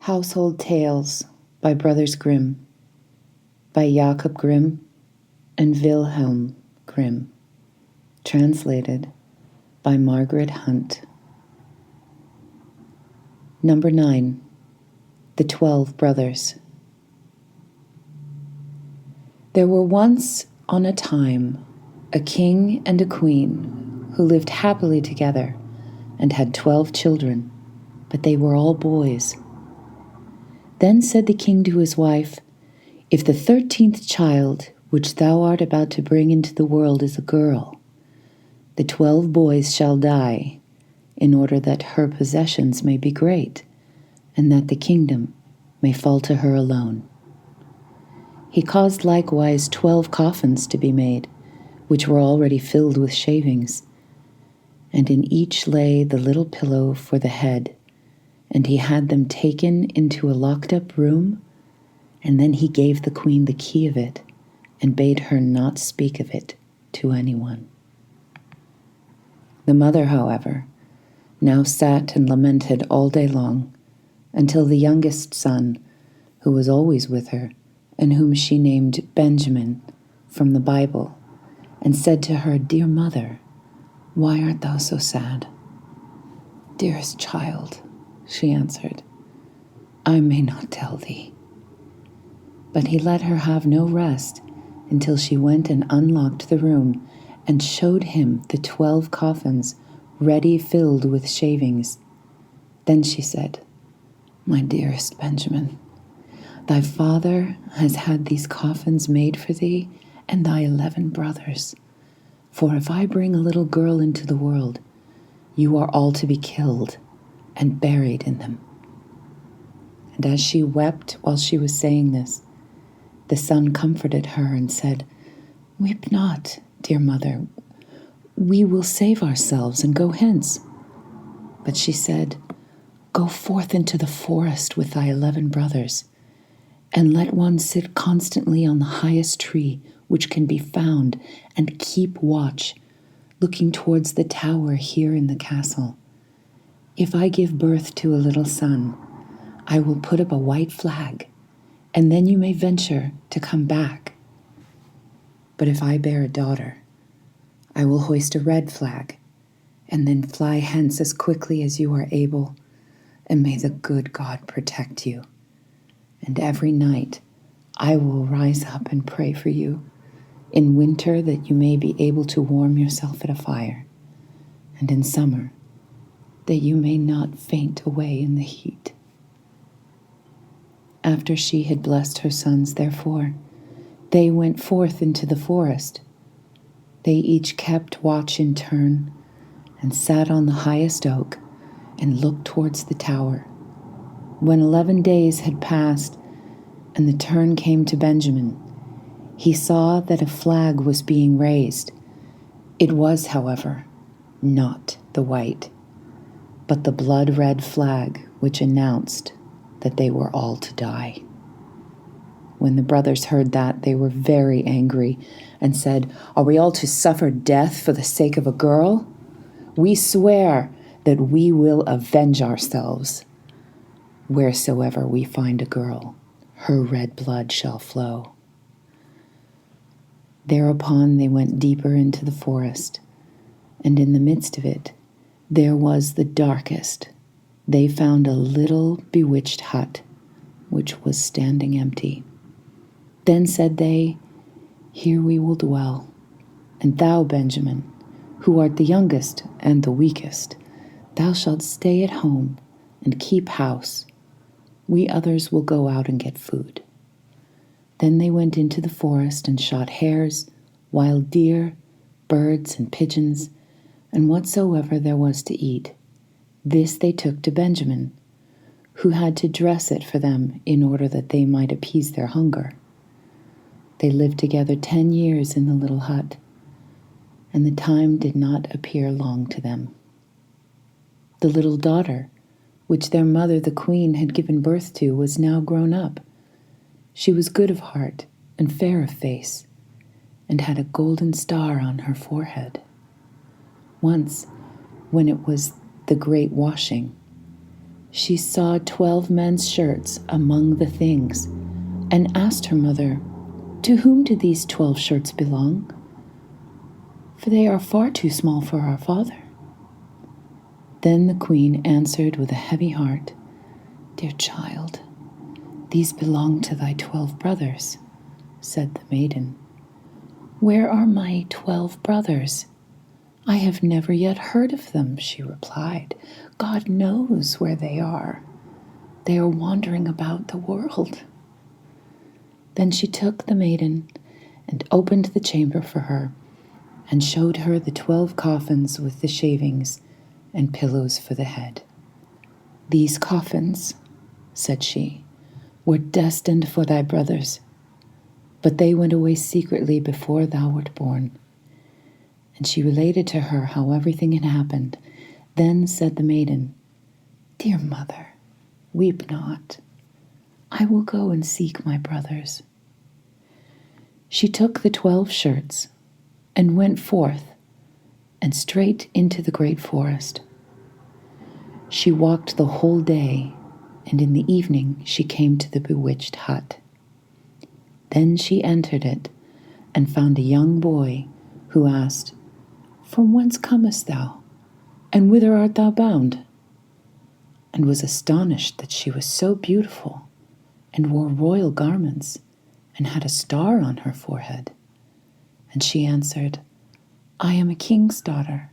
Household Tales by Brothers Grimm, by Jakob Grimm and Wilhelm Grimm, translated by Margaret Hunt. Number 9. The 12 Brothers. There were once on a time a king and a queen who lived happily together and had 12 children, but they were all boys. Then said the king to his wife, "If the 13th child which thou art about to bring into the world is a girl, the 12 boys shall die, in order that her possessions may be great, and that the kingdom may fall to her alone." He caused likewise 12 coffins to be made, which were already filled with shavings, and in each lay the little pillow for the head, and he had them taken into a locked-up room, and then he gave the queen the key of it, and bade her not speak of it to anyone. The mother, however, now sat and lamented all day long, until the youngest son, who was always with her, and whom she named Benjamin from the Bible, and said to her, "Dear mother, why art thou so sad?" "Dearest child," she answered, "I may not tell thee." But he let her have no rest until she went and unlocked the room and showed him the 12 coffins ready filled with shavings. Then she said, "My dearest Benjamin, thy father has had these coffins made for thee and thy 11 brothers. For if I bring a little girl into the world, you are all to be killed and buried in them." And as she wept while she was saying this, the son comforted her and said, "Weep not, dear mother. We will save ourselves and go hence." But she said, "Go forth into the forest with thy 11 brothers, and let one sit constantly on the highest tree which can be found, and keep watch, looking towards the tower here in the castle. If I give birth to a little son, I will put up a white flag, and then you may venture to come back. But if I bear a daughter, I will hoist a red flag, and then fly hence as quickly as you are able, and may the good God protect you. And every night I will rise up and pray for you, in winter that you may be able to warm yourself at a fire, and in summer that you may not faint away in the heat." After she had blessed her sons, therefore, they went forth into the forest. They each kept watch in turn, and sat on the highest oak, and looked towards the tower. When 11 days had passed, and the turn came to Benjamin, he saw that a flag was being raised. It was, however, not the white, but the blood-red flag which announced that they were all to die. When the brothers heard that, they were very angry and said, "Are we all to suffer death for the sake of a girl? We swear that we will avenge ourselves. Wheresoever we find a girl, her red blood shall flow." Thereupon they went deeper into the forest, and in the midst of it there was the darkest. They found a little bewitched hut, which was standing empty. Then said they, "Here we will dwell, and thou, Benjamin, who art the youngest and the weakest, thou shalt stay at home and keep house. We others will go out and get food." Then they went into the forest and shot hares, wild deer, birds, and pigeons, and whatsoever there was to eat. This they took to Benjamin, who had to dress it for them in order that they might appease their hunger. They lived together 10 years in the little hut, and the time did not appear long to them. The little daughter, which their mother the queen had given birth to, was now grown up. She was good of heart and fair of face, and had a golden star on her forehead. Once, when it was the great washing, she saw 12 men's shirts among the things and asked her mother, "To whom do these 12 shirts belong? For they are far too small for our father." Then the queen answered with a heavy heart, "Dear child, these belong to thy 12 brothers," said the maiden. "Where are my 12 brothers? I have never yet heard of them," she replied. "God knows where they are. They are wandering about the world." Then she took the maiden and opened the chamber for her and showed her the 12 coffins with the shavings and pillows for the head. "These coffins," said she, "were destined for thy brothers, but they went away secretly before thou wert born." And she related to her how everything had happened. Then said the maiden, "Dear mother, weep not. I will go and seek my brothers." She took the 12 shirts and went forth and straight into the great forest. She walked the whole day, and in the evening she came to the bewitched hut. Then she entered it and found a young boy who asked, "From whence comest thou, and whither art thou bound?" and was astonished that she was so beautiful and wore royal garments and had a star on her forehead. And she answered, "I am a king's daughter,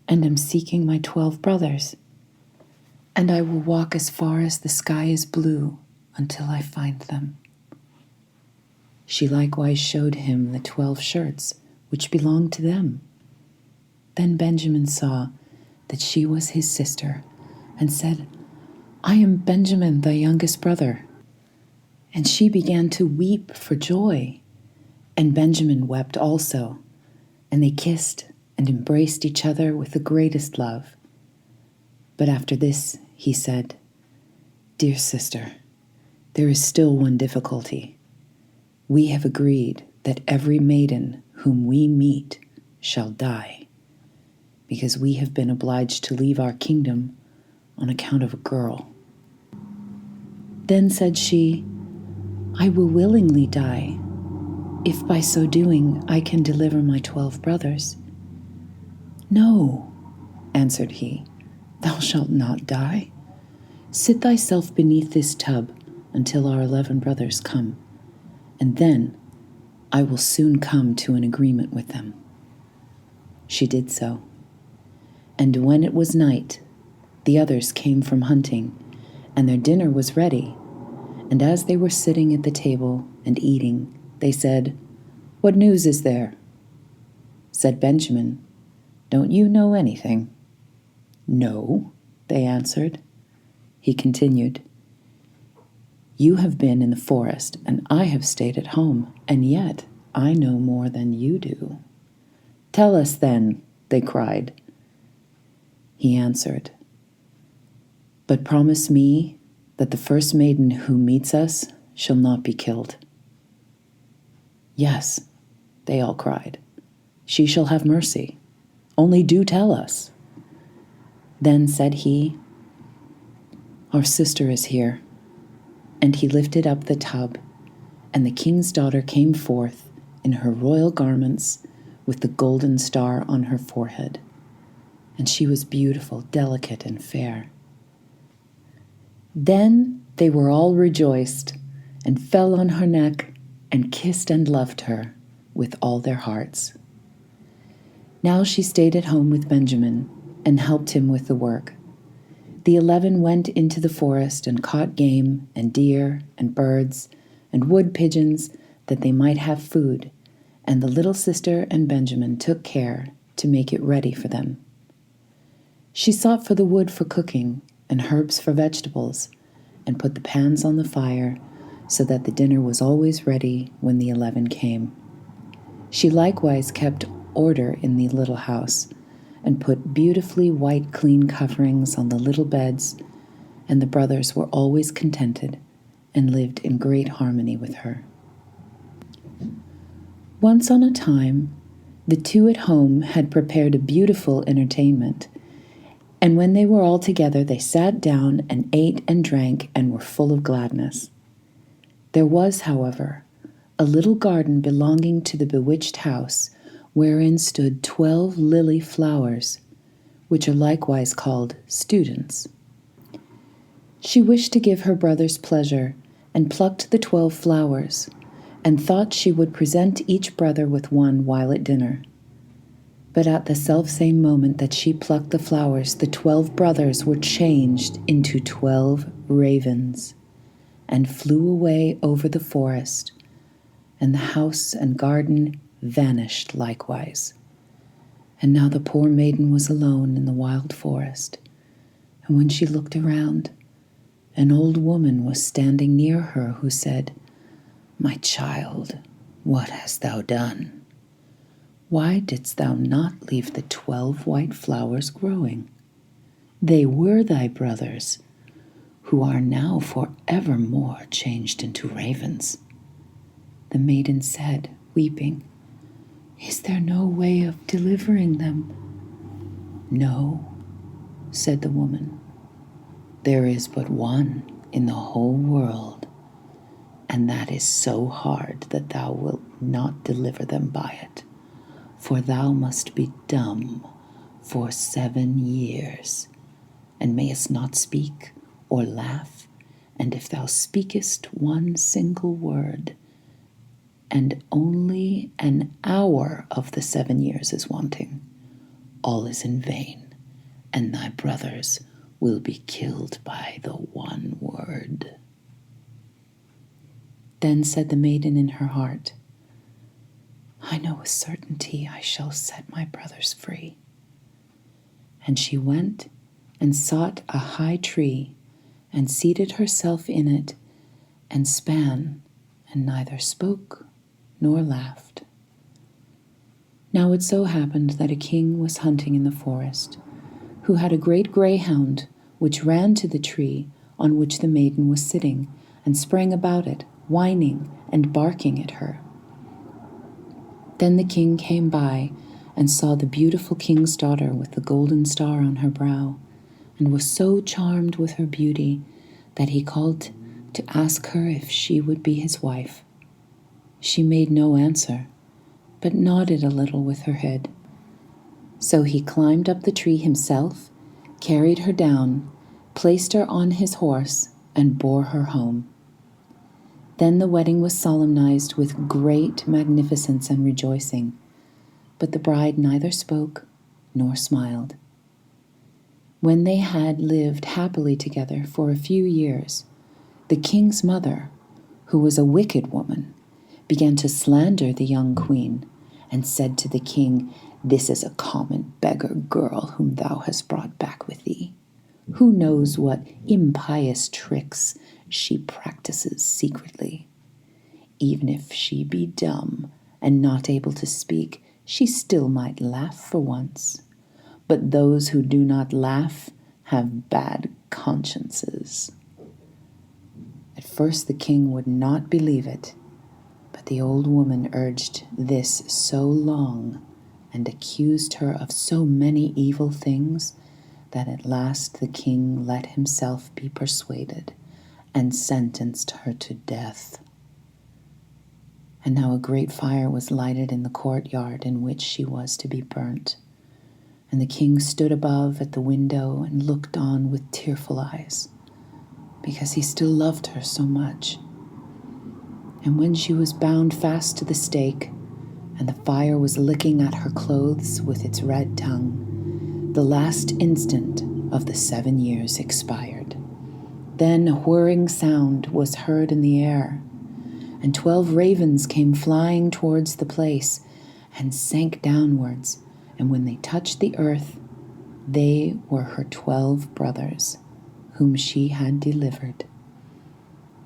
and am seeking my 12 brothers, and I will walk as far as the sky is blue until I find them." She likewise showed him the 12 shirts which belonged to them. Then Benjamin saw that she was his sister, and said, "I am Benjamin, thy youngest brother." And she began to weep for joy, and Benjamin wept also, and they kissed and embraced each other with the greatest love. But after this he said, "Dear sister, there is still one difficulty. We have agreed that every maiden whom we meet shall die, because we have been obliged to leave our kingdom on account of a girl." Then said she, "I will willingly die, if by so doing I can deliver my 12 brothers." "No," answered he, "thou shalt not die. Sit thyself beneath this tub until our 11 brothers come, and then I will soon come to an agreement with them." She did so. And when it was night, the others came from hunting, and their dinner was ready. And as they were sitting at the table and eating, they said, "What news is there?" Said Benjamin, "Don't you know anything?" "No," they answered. He continued, "You have been in the forest, and I have stayed at home, and yet I know more than you do." "Tell us then," they cried. He answered, "But promise me that the first maiden who meets us shall not be killed." "Yes," they all cried, "she shall have mercy. Only do tell us." Then said he, "Our sister is here." And he lifted up the tub, and the king's daughter came forth in her royal garments with the golden star on her forehead. And she was beautiful, delicate, and fair. Then they were all rejoiced, and fell on her neck, and kissed and loved her with all their hearts. Now she stayed at home with Benjamin, and helped him with the work. The 11 went into the forest and caught game, and deer, and birds, and wood pigeons, that they might have food, and the little sister and Benjamin took care to make it ready for them. She sought for the wood for cooking, and herbs for vegetables, and put the pans on the fire, so that the dinner was always ready when the 11 came. She likewise kept order in the little house, and put beautifully white clean coverings on the little beds, and the brothers were always contented, and lived in great harmony with her. Once on a time, the 2 at home had prepared a beautiful entertainment, And when they were all together, they sat down and ate and drank and were full of gladness. There was, however, a little garden belonging to the bewitched house, wherein stood 12 lily flowers, which are likewise called students. She wished to give her brothers pleasure, and plucked the 12 flowers, and thought she would present each brother with one while at dinner. But at the selfsame moment that she plucked the flowers, the 12 brothers were changed into 12 ravens, and flew away over the forest, and the house and garden vanished likewise. And now the poor maiden was alone in the wild forest, and when she looked around, an old woman was standing near her who said, "My child, what hast thou done? Why didst thou not leave the 12 white flowers growing? They were thy brothers, who are now forevermore changed into ravens." The maiden said, weeping, "Is there no way of delivering them?" "No," said the woman. "There is but one in the whole world, and that is so hard that thou wilt not deliver them by it, for thou must be dumb for 7 years, and mayest not speak or laugh, and if thou speakest one single word, and only an hour of the 7 years is wanting, all is in vain, and thy brothers will be killed by the one word." Then said the maiden in her heart, "I know with certainty I shall set my brothers free." And she went and sought a high tree, and seated herself in it, and span, and neither spoke nor laughed. Now it so happened that a king was hunting in the forest, who had a great greyhound, which ran to the tree on which the maiden was sitting, and sprang about it, whining and barking at her. Then the king came by, and saw the beautiful king's daughter with the golden star on her brow, and was so charmed with her beauty that he called to ask her if she would be his wife. She made no answer, but nodded a little with her head. So he climbed up the tree himself, carried her down, placed her on his horse, and bore her home. Then the wedding was solemnized with great magnificence and rejoicing, but the bride neither spoke nor smiled. When they had lived happily together for a few years, the king's mother, who was a wicked woman, began to slander the young queen, and said to the king, "This is a common beggar girl whom thou hast brought back with thee. Who knows what impious tricks she practices secretly? Even if she be dumb and not able to speak, she still might laugh for once. But those who do not laugh have bad consciences." At first the king would not believe it, but the old woman urged this so long and accused her of so many evil things that at last the king let himself be persuaded and sentenced her to death. And now a great fire was lighted in the courtyard in which she was to be burnt, and the king stood above at the window and looked on with tearful eyes, because he still loved her so much. And when she was bound fast to the stake, and the fire was licking at her clothes with its red tongue, the last instant of the 7 years expired. Then a whirring sound was heard in the air, and 12 ravens came flying towards the place and sank downwards, and when they touched the earth, they were her 12 brothers, whom she had delivered.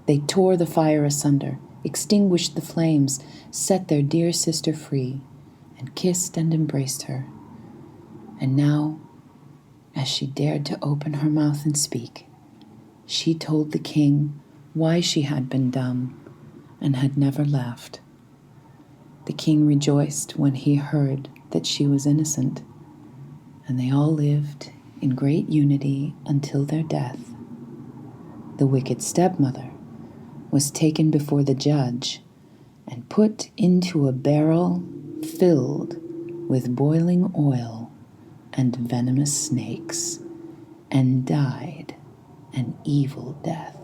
They tore the fire asunder, extinguished the flames, set their dear sister free, and kissed and embraced her. And now, as she dared to open her mouth and speak, she told the king why she had been dumb and had never laughed. The king rejoiced when he heard that she was innocent, and they all lived in great unity until their death. The wicked stepmother was taken before the judge and put into a barrel filled with boiling oil and venomous snakes, and died an evil death.